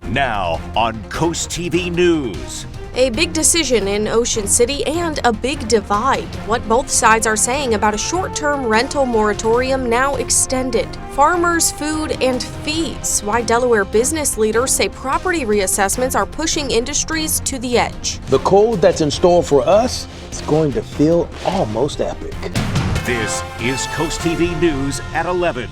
Now on Coast TV News. A big decision in Ocean City and a big divide. What both sides are saying about a short-term rental moratorium now extended. Farmers, food, and fees. Why Delaware business leaders say property reassessments are pushing industries to the edge. The cold that's in store for us is going to feel almost epic. This is Coast TV News at 11.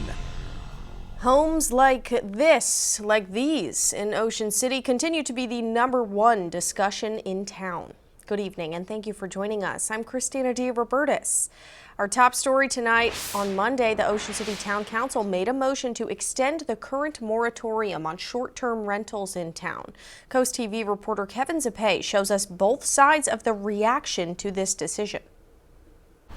Homes like these in Ocean City continue to be the #1 discussion in town. Good evening and thank you for joining us. I'm Christina D. Robertus. Our top story tonight: on Monday, the Ocean City Town Council made a motion to extend the current moratorium on short-term rentals in town. Coast TV reporter Kevin Zappé shows us both sides of the reaction to this decision.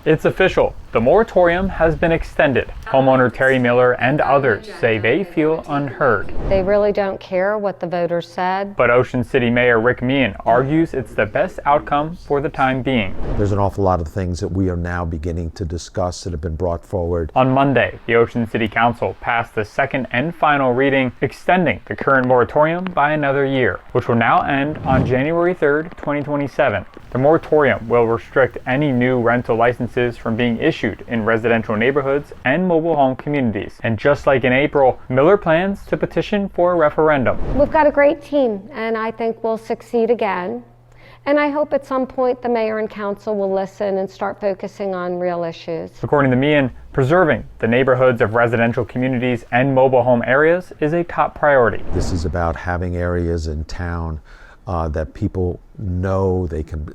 It's official. The moratorium has been extended. Homeowner Terry Miller and others say they feel unheard. They really don't care what the voters said. But Ocean City Mayor Rick Meehan argues it's the best outcome for the time being. There's an awful lot of things that we are now beginning to discuss that have been brought forward. On Monday, the Ocean City Council passed the second and final reading, extending the current moratorium by another year, which will now end on January 3rd, 2027. The moratorium will restrict any new rental licenses from being issued in residential neighborhoods and mobile home communities. And just like in April, Miller plans to petition for a referendum. We've got a great team, and I think we'll succeed again. And I hope at some point the mayor and council will listen and start focusing on real issues. According to Meehan, preserving the neighborhoods of residential communities and mobile home areas is a top priority. This is about having areas in town that people know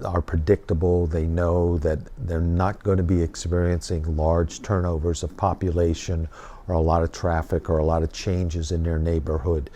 are predictable. They know that they're not going to be experiencing large turnovers of population or a lot of traffic or a lot of changes in their neighborhood.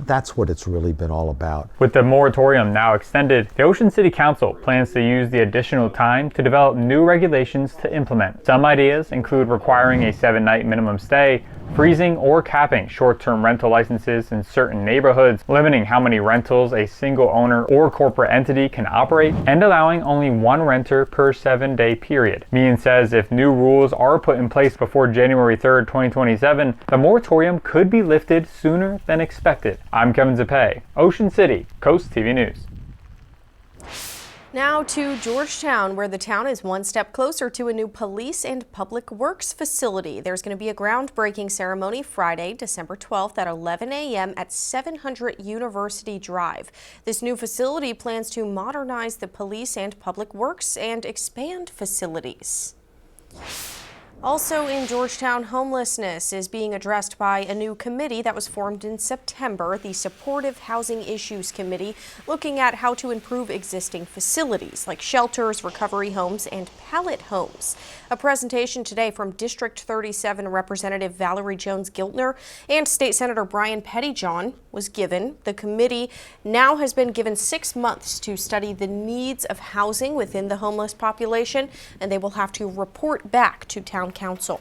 That's what it's really been all about. With the moratorium now extended, the Ocean City Council plans to use the additional time to develop new regulations to implement. Some ideas include requiring a 7-night minimum stay, freezing or capping short-term rental licenses in certain neighborhoods, limiting how many rentals a single owner or corporate entity can operate, and allowing only one renter per 7-day period. Meehan says if new rules are put in place before January 3rd, 2027, the moratorium could be lifted sooner than expected. I'm Kevin Zappé, Ocean City, Coast TV News. Now to Georgetown, where the town is one step closer to a new police and public works facility. There's going to be a groundbreaking ceremony Friday, December 12th at 11 a.m. at 700 University Drive. This new facility plans to modernize the police and public works and expand facilities. Also in Georgetown, homelessness is being addressed by a new committee that was formed in September, the Supportive Housing Issues Committee, looking at how to improve existing facilities like shelters, recovery homes, and pallet homes. A presentation today from District 37 Representative Valerie Jones-Giltner and State Senator Brian Pettyjohn was given. The committee now has been given 6 months to study the needs of housing within the homeless population, and they will have to report back to Town Council.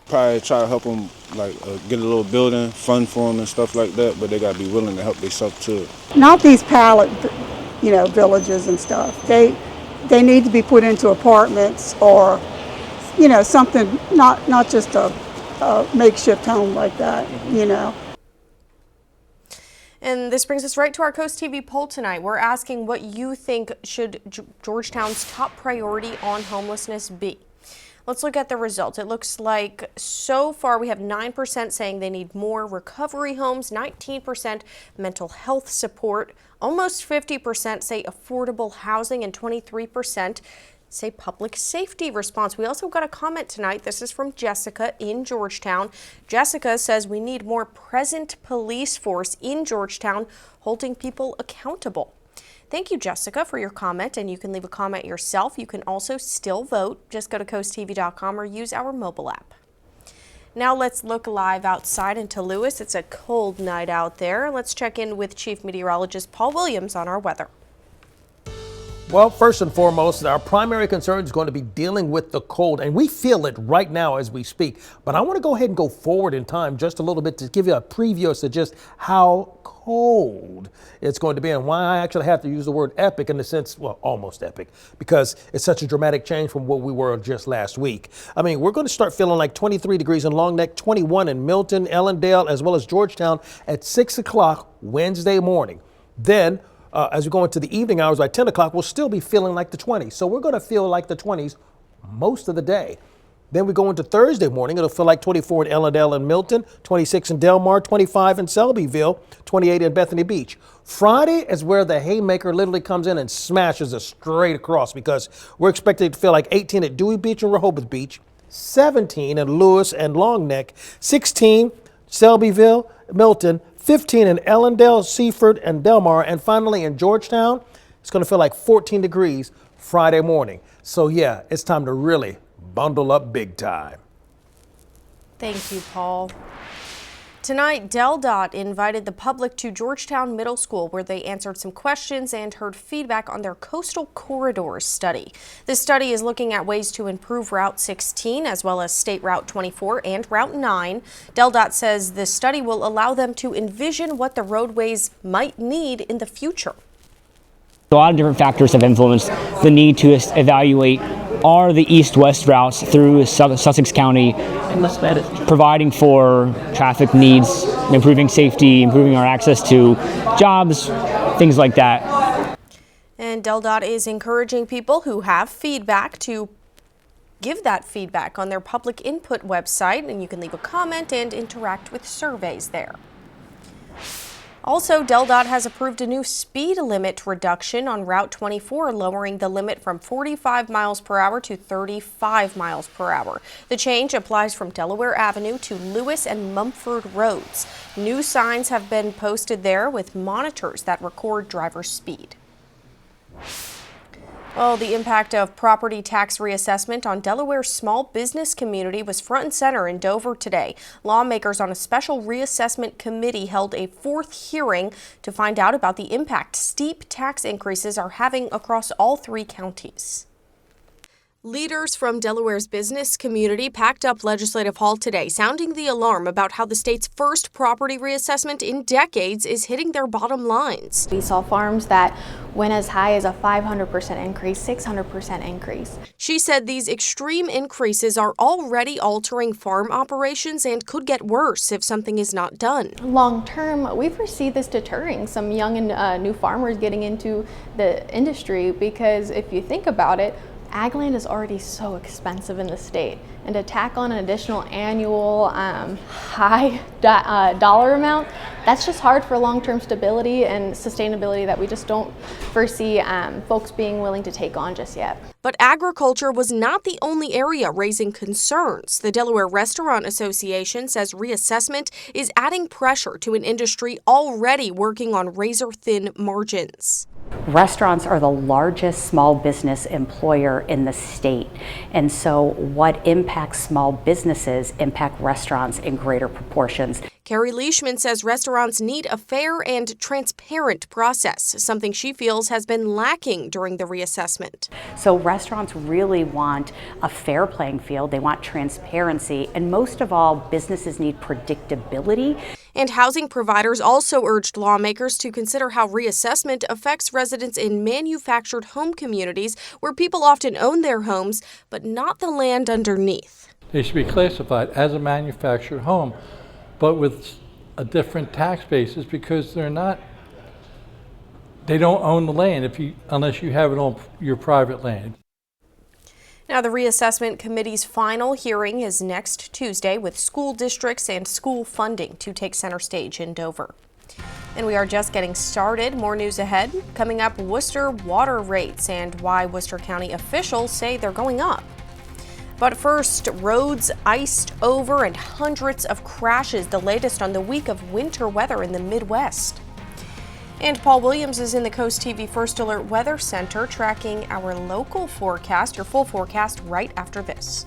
Probably try to help them get a little building fund for them and stuff like that, but they got to be willing to help themselves too. Not these pallet, villages and stuff. They need to be put into apartments or, something, not just a makeshift home like that, And this brings us right to our Coast TV poll tonight. We're asking what you think should Georgetown's top priority on homelessness be. Let's look at the results. It looks like so far we have 9% saying they need more recovery homes, 19% mental health support, almost 50% say affordable housing, and 23% say public safety response. We also got a comment tonight. This is from Jessica in Georgetown. Jessica says we need more present police force in Georgetown holding people accountable. Thank you, Jessica, for your comment, and you can leave a comment yourself. You can also still vote. Just go to coasttv.com or use our mobile app. Now let's look live outside into Lewis. It's a cold night out there. Let's check in with Chief Meteorologist Paul Williams on our weather. Well, first and foremost, our primary concern is going to be dealing with the cold, and we feel it right now as we speak. But I want to go ahead and go forward in time just a little bit to give you a preview as to just how cold cold it's going to be, and why I actually have to use the word epic in the sense, well, almost epic, because it's such a dramatic change from what we were just last week. I mean, we're going to start feeling like 23 degrees in Long Neck, 21 in Milton, Ellendale, as well as Georgetown at 6 o'clock Wednesday morning. Then, as we go into the evening hours, by 10 o'clock, we'll still be feeling like the 20s. So we're going to feel like the 20s most of the day. Then we go into Thursday morning. It'll feel like 24 in Ellendale and Milton, 26 in Delmar, 25 in Selbyville, 28 in Bethany Beach. Friday is where the haymaker literally comes in and smashes us straight across, because we're expected to feel like 18 at Dewey Beach and Rehoboth Beach, 17 in Lewis and Long Neck, 16 Selbyville, Milton, 15 in Ellendale, Seaford, and Delmar, and finally in Georgetown, it's going to feel like 14 degrees Friday morning. So yeah, it's time to really bundle up big time. Thank you, Paul. Tonight, DelDOT invited the public to Georgetown Middle School, where they answered some questions and heard feedback on their coastal corridors study. This study is looking at ways to improve Route 16 as well as State Route 24 and Route 9. DelDOT says the study will allow them to envision what the roadways might need in the future. A lot of different factors have influenced the need to evaluate are the east-west routes through Sussex County providing for traffic needs, improving safety, improving our access to jobs, things like that. And DelDOT is encouraging people who have feedback to give that feedback on their public input website, and you can leave a comment and interact with surveys there. Also, DelDOT has approved a new speed limit reduction on Route 24, lowering the limit from 45 miles per hour to 35 miles per hour. The change applies from Delaware Avenue to Lewis and Mumford Roads. New signs have been posted there with monitors that record driver speed. Well, the impact of property tax reassessment on Delaware's small business community was front and center in Dover today. Lawmakers on a special reassessment committee held a fourth hearing to find out about the impact steep tax increases are having across all three counties. Leaders from Delaware's business community packed up Legislative Hall today, sounding the alarm about how the state's first property reassessment in decades is hitting their bottom lines. We saw farms that went as high as a 500% increase, 600% increase. She said these extreme increases are already altering farm operations and could get worse if something is not done. Long term, we foresee this deterring some young and new farmers getting into the industry, because if you think about it, ag land is already so expensive in the state, and to tack on an additional annual high dollar amount, that's just hard for long-term stability and sustainability that we just don't foresee folks being willing to take on just yet. But agriculture was not the only area raising concerns. The Delaware Restaurant Association says reassessment is adding pressure to an industry already working on razor-thin margins. Restaurants are the largest small business employer in the state, and so what impacts small businesses impact restaurants in greater proportions. Carrie Leishman says restaurants need a fair and transparent process, something she feels has been lacking during the reassessment. So restaurants really want a fair playing field, they want transparency, and most of all, businesses need predictability. And housing providers also urged lawmakers to consider how reassessment affects residents in manufactured home communities where people often own their homes, but not the land underneath. They should be classified as a manufactured home, but with a different tax basis, because they don't own the land unless you have it on your private land. Now, the reassessment committee's final hearing is next Tuesday, with school districts and school funding to take center stage in Dover. And we are just getting started. More news ahead. Coming up, Worcester water rates and why Worcester County officials say they're going up. But first, roads iced over and hundreds of crashes, the latest on the week of winter weather in the Midwest. And Paul Williams is in the CoastTV First Alert Weather Center tracking our local forecast. Your full forecast right after this.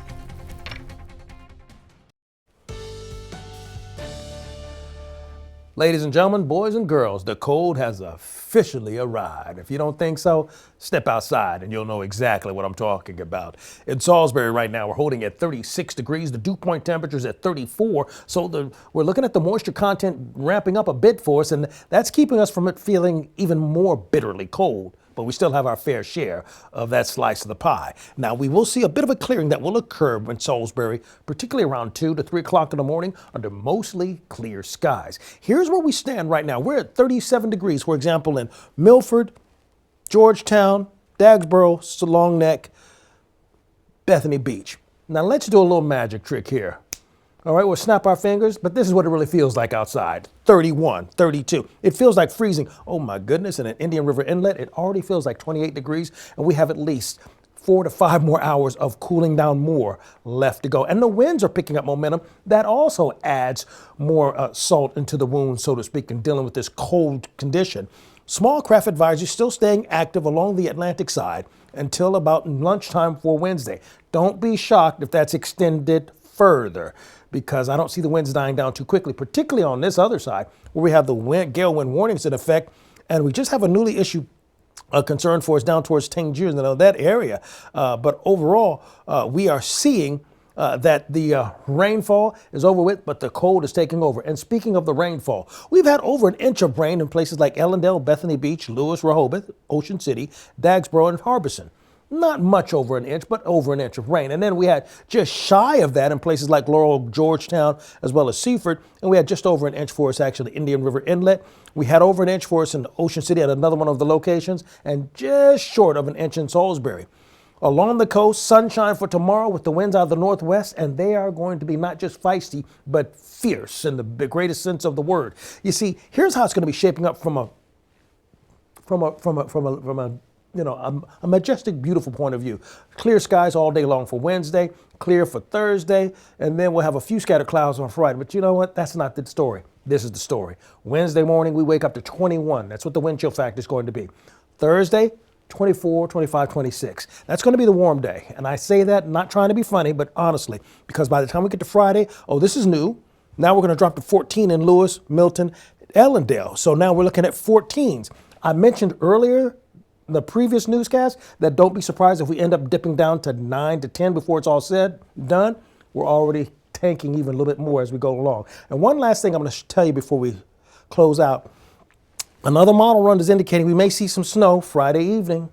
Ladies and gentlemen, boys and girls, the cold has officially arrived. If you don't think so, step outside and you'll know exactly what I'm talking about. In Salisbury right now, we're holding at 36 degrees. The dew point temperature is at 34. So we're looking at the moisture content ramping up a bit for us, and that's keeping us from it feeling even more bitterly cold. But we still have our fair share of that slice of the pie. Now, we will see a bit of a clearing that will occur in Salisbury, particularly around 2 to 3 o'clock in the morning under mostly clear skies. Here's where we stand right now. We're at 37 degrees, for example, in Milford, Georgetown, Dagsboro, Long Neck, Bethany Beach. Now, let's do a little magic trick here. All right, we'll snap our fingers, but this is what it really feels like outside. 31, 32. It feels like freezing. Oh my goodness, and in Indian River Inlet, it already feels like 28 degrees, and we have at least 4 to 5 more hours of cooling down more left to go. And the winds are picking up momentum. That also adds more salt into the wound, so to speak, in dealing with this cold condition. Small craft advisory still staying active along the Atlantic side until about lunchtime for Wednesday. Don't be shocked if that's extended further, because I don't see the winds dying down too quickly, particularly on this other side where we have the gale wind warnings in effect, and we just have a newly issued concern for us down towards Tangiers and that area. But overall, we are seeing that the rainfall is over with, but the cold is taking over. And speaking of the rainfall, we've had over an inch of rain in places like Ellendale, Bethany Beach, Lewis, Rehoboth, Ocean City, Dagsboro, and Harbison. Not much over an inch, but over an inch of rain. And then we had just shy of that in places like Laurel, Georgetown, as well as Seaford. And we had just over an inch for us, actually, Indian River Inlet. We had over an inch for us in Ocean City at another one of the locations, and just short of an inch in Salisbury. Along the coast, sunshine for tomorrow with the winds out of the northwest, and they are going to be not just feisty, but fierce in the greatest sense of the word. You see, here's how it's going to be shaping up from a majestic, beautiful point of view. Clear skies all day long for Wednesday, clear for Thursday, and then we'll have a few scattered clouds on Friday. But you know what? That's not the story. This is the story. Wednesday morning, we wake up to 21. That's what the wind chill factor is going to be. Thursday, 24, 25, 26. That's going to be the warm day. And I say that not trying to be funny, but honestly, because by the time we get to Friday, oh, this is new. Now we're going to drop to 14 in Lewis, Milton, Ellendale. So now we're looking at 14s. I mentioned earlier in the previous newscast that don't be surprised if we end up dipping down to 9 to 10 before it's all said, done. We're already tanking even a little bit more as we go along. And one last thing I'm going to tell you before we close out. Another model run is indicating we may see some snow Friday evening.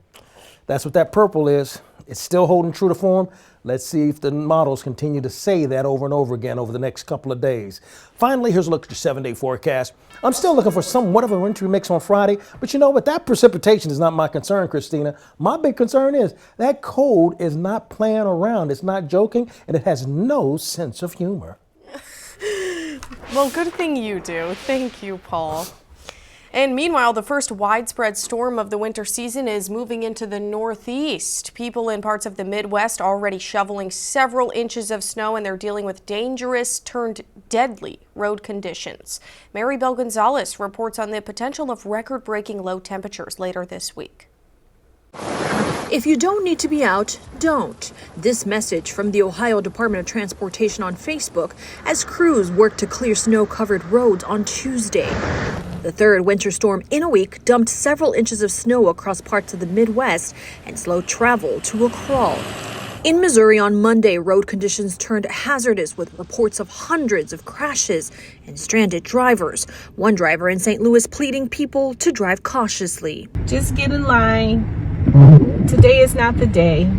That's what that purple is. It's still holding true to form. Let's see if the models continue to say that over and over again over the next couple of days. Finally, here's a look at your 7-day forecast. I'm still looking for somewhat of a wintry mix on Friday, but you know what? That precipitation is not my concern, Christina. My big concern is that cold is not playing around. It's not joking, and it has no sense of humor. Well, good thing you do. Thank you, Paul. And meanwhile, the first widespread storm of the winter season is moving into the Northeast. People in parts of the Midwest already shoveling several inches of snow, and they're dealing with dangerous turned deadly road conditions. Mary Bell Gonzalez reports on the potential of record-breaking low temperatures later this week. If you don't need to be out, don't. This message from the Ohio Department of Transportation on Facebook as crews work to clear snow-covered roads on Tuesday. The third winter storm in a week dumped several inches of snow across parts of the Midwest and slowed travel to a crawl. In Missouri on Monday, road conditions turned hazardous with reports of hundreds of crashes and stranded drivers. One driver in St. Louis pleading people to drive cautiously. Just get in line. Today is not the day.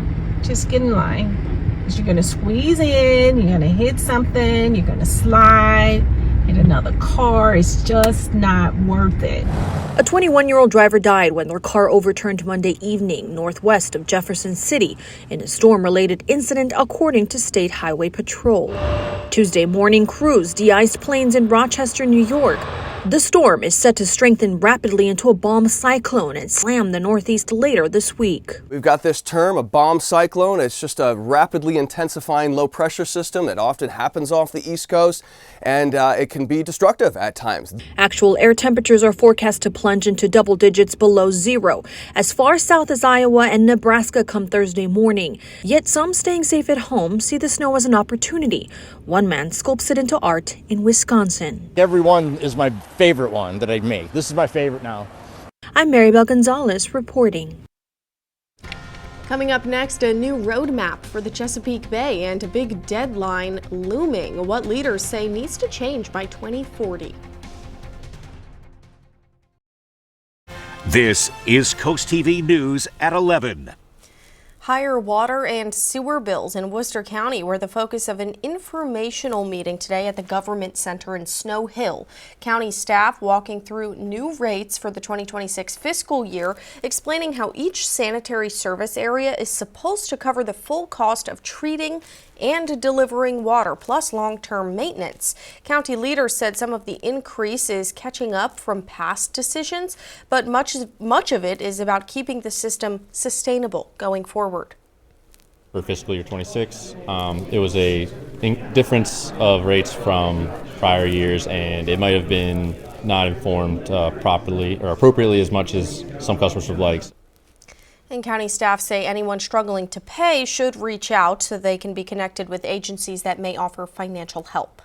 Just get in line. Because you're going to squeeze in, you're going to hit something, you're going to slide. In another car. It's just not worth it. A 21-year-old driver died when their car overturned Monday evening northwest of Jefferson City in a storm-related incident, according to State Highway Patrol. Tuesday morning, crews de-iced planes in Rochester, New York. The storm is set to strengthen rapidly into a bomb cyclone and slam the Northeast later this week. We've got this term, a bomb cyclone. It's just a rapidly intensifying low pressure system that often happens off the East Coast, and it can be destructive at times. Actual air temperatures are forecast to plunge into double digits below zero as far south as Iowa and Nebraska come Thursday morning. Yet some staying safe at home see the snow as an opportunity. One man sculpts it into art in Wisconsin. Everyone is my favorite one that I'd make. This is my favorite now. I'm Maribel Gonzalez reporting. Coming up next, a new roadmap for the Chesapeake Bay and a big deadline looming. What leaders say needs to change by 2040. This is Coast TV News at 11. Higher water and sewer bills in Worcester County were the focus of an informational meeting today at the Government Center in Snow Hill. County staff walking through new rates for the 2026 fiscal year, explaining how each sanitary service area is supposed to cover the full cost of treating and delivering water, plus long-term maintenance. County leaders said some of the increase is catching up from past decisions, but much of it is about keeping the system sustainable going forward. For fiscal year 26, it was a difference of rates from prior years, and it might have been not informed properly or appropriately as much as some customers would like. And county staff say anyone struggling to pay should reach out so they can be connected with agencies that may offer financial help.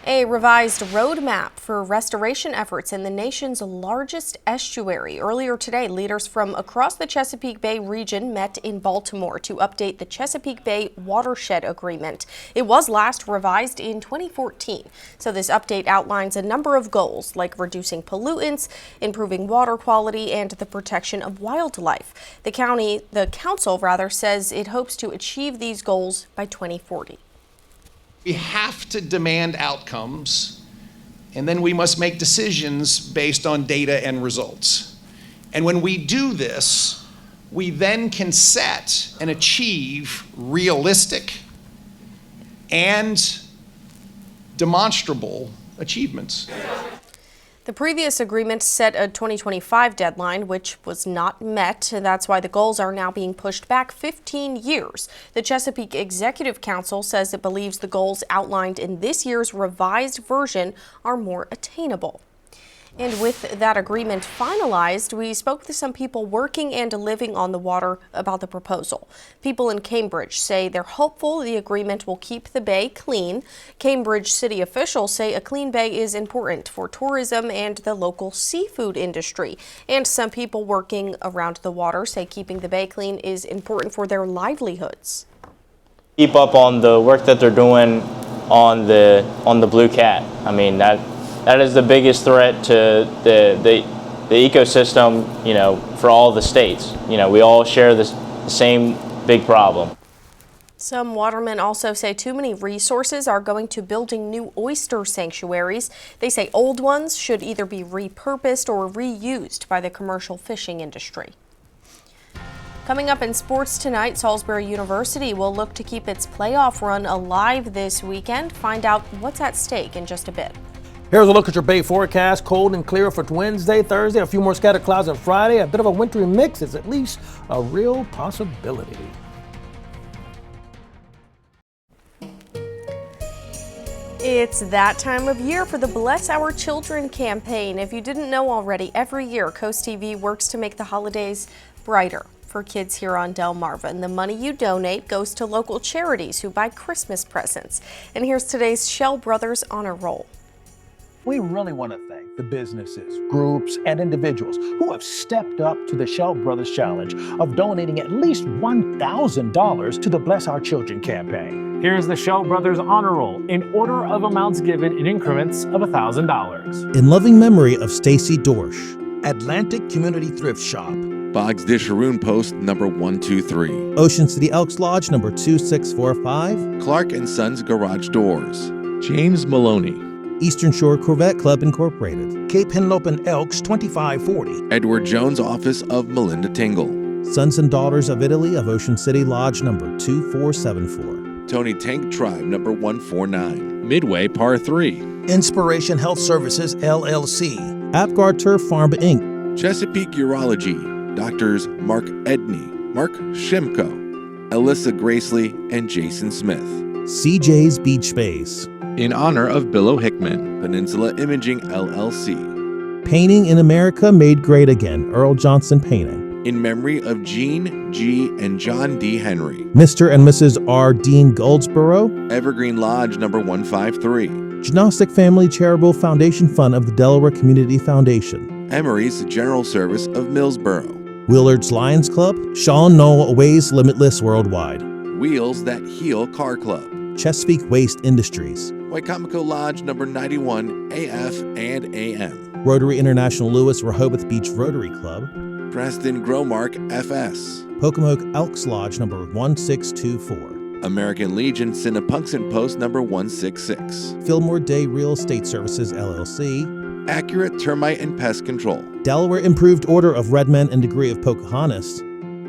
A revised roadmap for restoration efforts in the nation's largest estuary. Earlier today, leaders from across the Chesapeake Bay region met in Baltimore to update the Chesapeake Bay Watershed Agreement. It was last revised in 2014. So this update outlines a number of goals like reducing pollutants, improving water quality, and the protection of wildlife. The council says it hopes to achieve these goals by 2040. We have to demand outcomes, and then we must make decisions based on data and results. And when we do this, we then can set and achieve realistic and demonstrable achievements. The previous agreement set a 2025 deadline, which was not met. That's why the goals are now being pushed back 15 years. The Chesapeake Executive Council says it believes the goals outlined in this year's revised version are more attainable. And with that agreement finalized, we spoke to some people working and living on the water about the proposal. People in Cambridge say they're hopeful the agreement will keep the bay clean. Cambridge city officials say a clean bay is important for tourism and the local seafood industry. And some people working around the water say keeping the bay clean is important for their livelihoods. Keep up on the work that they're doing on the Blue Cat. I mean, that is the biggest threat to the ecosystem, for all the states. We all share the same big problem. Some watermen also say too many resources are going to building new oyster sanctuaries. They say old ones should either be repurposed or reused by the commercial fishing industry. Coming up in sports tonight, Salisbury University will look to keep its playoff run alive this weekend. Find out what's at stake in just a bit. Here's a look at your Bay forecast. Cold and clear for Wednesday, Thursday, a few more scattered clouds on Friday. A bit of a wintry mix is at least a real possibility. It's that time of year for the Bless Our Children campaign. If you didn't know already, every year CoastTV works to make the holidays brighter for kids here on Delmarva. And the money you donate goes to local charities who buy Christmas presents. And here's today's Shell Brothers Honor Roll. We really want to thank the businesses, groups, and individuals who have stepped up to the Shell Brothers Challenge of donating at least $1,000 to the Bless Our Children campaign. Here's the Shell Brothers Honor Roll in order of amounts given in increments of $1,000. In loving memory of Stacy Dorsch. Atlantic Community Thrift Shop. Boggs Dish Sharoon Post number 123. Ocean City Elks Lodge number 2645. Clark & Sons Garage Doors. James Maloney. Eastern Shore Corvette Club Incorporated. Cape Henlopen Elks 2540. Edward Jones Office of Melinda Tingle. Sons and Daughters of Italy of Ocean City Lodge number 2474. Tony Tank Tribe number 149. Midway Par 3. Inspiration Health Services LLC. Apgar Turf Farm Inc. Chesapeake Urology. Doctors Mark Edney, Mark Shimko, Alyssa Gracely, and Jason Smith. CJ's Beach Space. In honor of Bill Hickman, Peninsula Imaging LLC. Painting in America Made Great Again, Earl Johnson Painting. In memory of Jean G. and John D. Henry. Mr. and Mrs. R. Dean Goldsboro. Evergreen Lodge number 153. Gnostic Family Charitable Foundation Fund of the Delaware Community Foundation. Emory's General Service of Millsboro. Willard's Lions Club, Sean Knoll Ways Limitless Worldwide. Wheels That Heal Car Club. Chesapeake Waste Industries. Waikamico Lodge number 91 AF and AM. Rotary International Lewis Rehoboth Beach Rotary Club. Preston Growmark FS. Pocomoke Elks Lodge number 1624. American Legion Cinnapunxon Post number 166. Fillmore Day Real Estate Services LLC. Accurate Termite and Pest Control. Delaware Improved Order of Red Men and Degree of Pocahontas.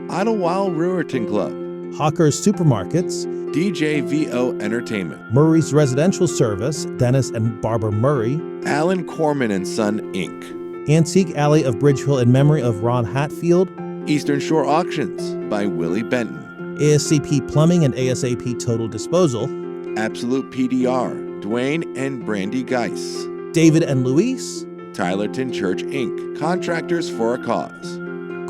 Idlewild Brewerton Club. Hawker's Supermarkets. DJVO Entertainment. Murray's Residential Service, Dennis and Barbara Murray. Alan Corman and Son, Inc. Antique Alley of Bridgehill in memory of Ron Hatfield. Eastern Shore Auctions by Willie Benton. ASCP Plumbing and ASAP Total Disposal. Absolute PDR, Dwayne and Brandy Geis. David and Luis. Tylerton Church, Inc. Contractors for a Cause.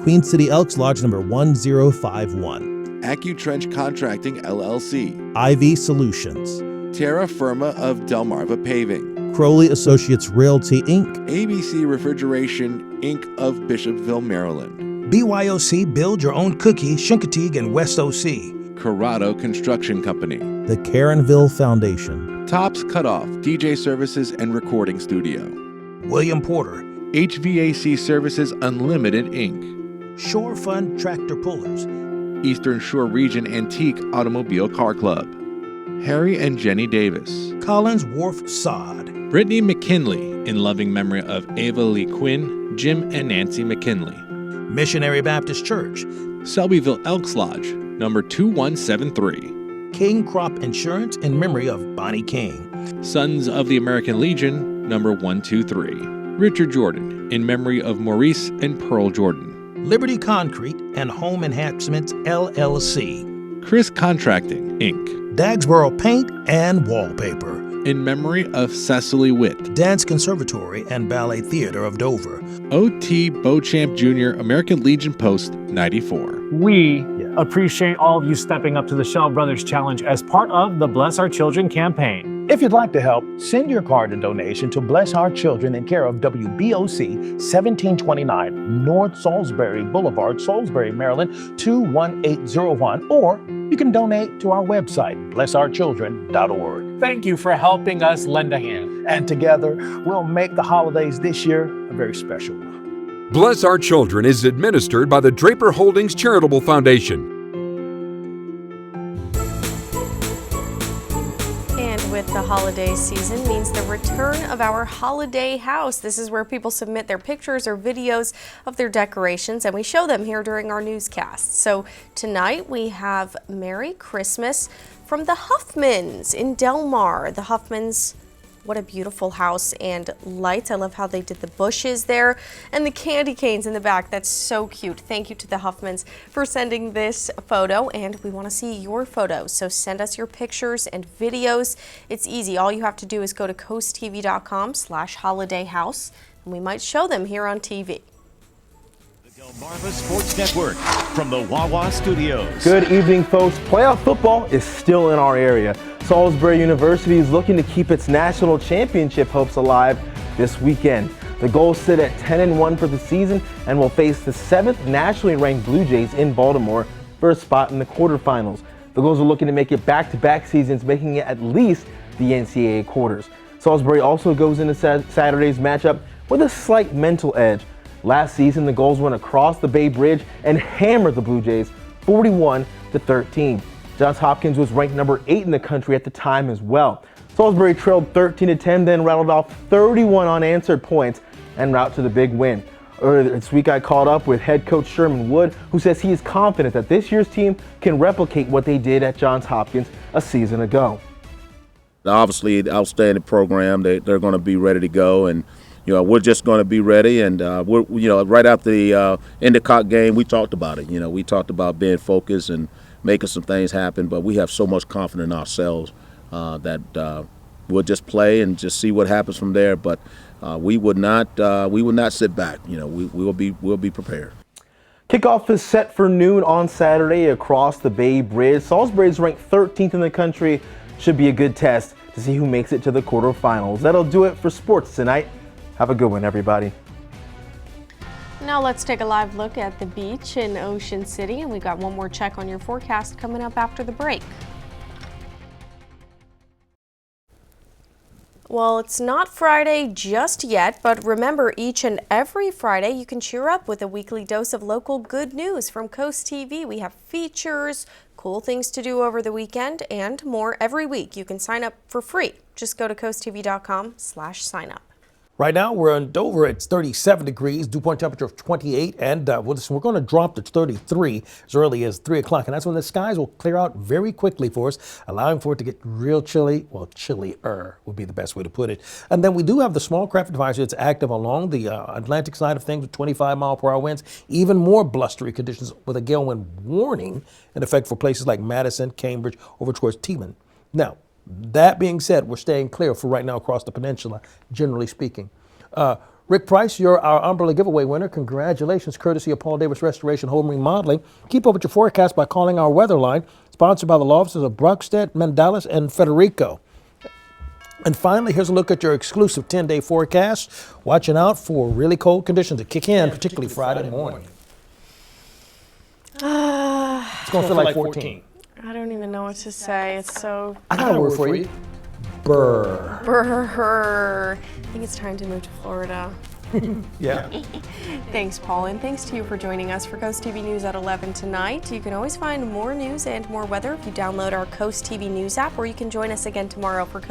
Queen City Elks Lodge number 1051. AccuTrench Contracting, LLC. IV Solutions. Terra Firma of Delmarva Paving. Crowley Associates Realty, Inc. ABC Refrigeration, Inc. of Bishopville, Maryland. BYOC Build Your Own Cookie, Shinkatig and West OC. Corrado Construction Company. The Caronville Foundation. Tops Cutoff DJ Services and Recording Studio. William Porter. HVAC Services Unlimited, Inc. Shore Fund Tractor Pullers. Eastern Shore Region Antique Automobile Car Club. Harry and Jenny Davis. Collins Wharf Sod. Brittany McKinley, in loving memory of Ava Lee Quinn, Jim and Nancy McKinley. Missionary Baptist Church. Selbyville Elks Lodge, number 2173. King Crop Insurance in memory of Bonnie King. Sons of the American Legion, number 123. Richard Jordan, in memory of Maurice and Pearl Jordan. Liberty Concrete and Home Enhancements, LLC. Chris Contracting, Inc. Dagsboro Paint and Wallpaper. In memory of Cecily Witt. Dance Conservatory and Ballet Theater of Dover. O.T. Beauchamp Jr., American Legion Post, 94. We appreciate all of you stepping up to the Shell Brothers Challenge as part of the Bless Our Children campaign. If you'd like to help, send your card and donation to Bless Our Children in care of WBOC 1729 North Salisbury Boulevard, Salisbury, Maryland 21801, or you can donate to our website, blessourchildren.org. Thank you for helping us lend a hand. And together, we'll make the holidays this year a very special one. Bless Our Children is administered by the Draper Holdings Charitable Foundation. With the holiday season means the return of our holiday house. This is where people submit their pictures or videos of their decorations, and we show them here during our newscast. So tonight we have Merry Christmas from the Huffmans in Delmar. The Huffmans, what a beautiful house and lights. I love how they did the bushes there and the candy canes in the back. That's so cute. Thank you to the Huffmans for sending this photo, and we want to see your photos. So send us your pictures and videos. It's easy. All you have to do is go to coasttv.com/holidayhouse, and we might show them here on TV. Delmarva Sports Network from the Wawa Studios. Good evening, folks. Playoff football is still in our area. Salisbury University is looking to keep its national championship hopes alive this weekend. The Goals sit at 10-1 for the season and will face the 7th nationally ranked Blue Jays in Baltimore for a spot in the quarterfinals. The Goals are looking to make it back-to-back seasons, making it at least the NCAA quarters. Salisbury also goes into Saturday's matchup with a slight mental edge. Last season, the Goals went across the Bay Bridge and hammered the Blue Jays 41-13. Johns Hopkins was ranked number 8 in the country at the time as well. Salisbury trailed 13-10, then rattled off 31 unanswered points en route to the big win. Earlier this week, I caught up with head coach Sherman Wood, who says he is confident that this year's team can replicate what they did at Johns Hopkins a season ago. Obviously, an outstanding program. They're going to be ready to go, and we're just going to be ready. And we're right after the Endicott game, we talked about it. We talked about being focused and making some things happen, but we have so much confidence in ourselves that we'll just play and just see what happens from there. But we would not sit back. We'll be prepared. Kickoff is set for noon on Saturday across the Bay Bridge. Salisbury is ranked 13th in the country Should be a good test to see who makes it to the quarterfinals. That'll do it for sports tonight. Have a good one, everybody. Now let's take a live look at the beach in Ocean City, and we got one more check on your forecast coming up after the break. Well, it's not Friday just yet, but remember, each and every Friday you can cheer up with a weekly dose of local good news from Coast TV. We have features, cool things to do over the weekend, and more every week. You can sign up for free. Just go to coasttv.com/sign up. Right now, we're in Dover. It's 37 degrees, dew point temperature of 28, and we're going to drop to 33 as early as 3 o'clock. And that's when the skies will clear out very quickly for us, allowing for it to get real chilly. Well, chillier would be the best way to put it. And then we do have the small craft advisory that's active along the Atlantic side of things with 25-mile-per-hour winds, even more blustery conditions with a gale wind warning in effect for places like Madison, Cambridge, over towards Tiemann. Now, that being said, we're staying clear for right now across the peninsula, generally speaking. Rick Price, you're our umbrella giveaway winner. Congratulations, courtesy of Paul Davis Restoration Home Remodeling. Keep up with your forecast by calling our weather line, sponsored by the law offices of Bruckstedt, Mandalis, and Federico. And finally, here's a look at your exclusive 10-day forecast. Watching out for really cold conditions that kick in, particularly Friday morning. It's going to feel like 14. I don't even know what to say. It's so... I got a word for you. Brr. Brr. I think it's time to move to Florida. Yeah. Thanks, Paul, and thanks to you for joining us for Coast TV News at 11 tonight. You can always find more news and more weather if you download our Coast TV News app, or you can join us again tomorrow for Coast